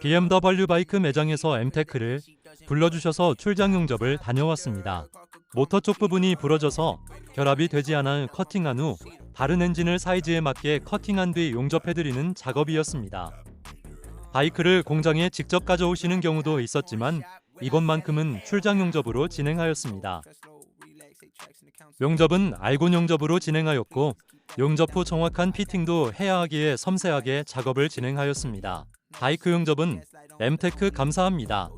BMW 바이크 매장에서 M테크를 불러주셔서 출장 용접을 다녀왔습니다. 모터 쪽 부분이 부러져서 결합이 되지 않아 커팅한 후 다른 엔진을 사이즈에 맞게 커팅한 뒤 용접해드리는 작업이었습니다. 바이크를 공장에 직접 가져오시는 경우도 있었지만 이번만큼은 출장 용접으로 진행하였습니다. 용접은 알곤 용접으로 진행하였고 용접 후 정확한 피팅도 해야 하기에 섬세하게 작업을 진행하였습니다. 바이크 용접은 M테크 감사합니다.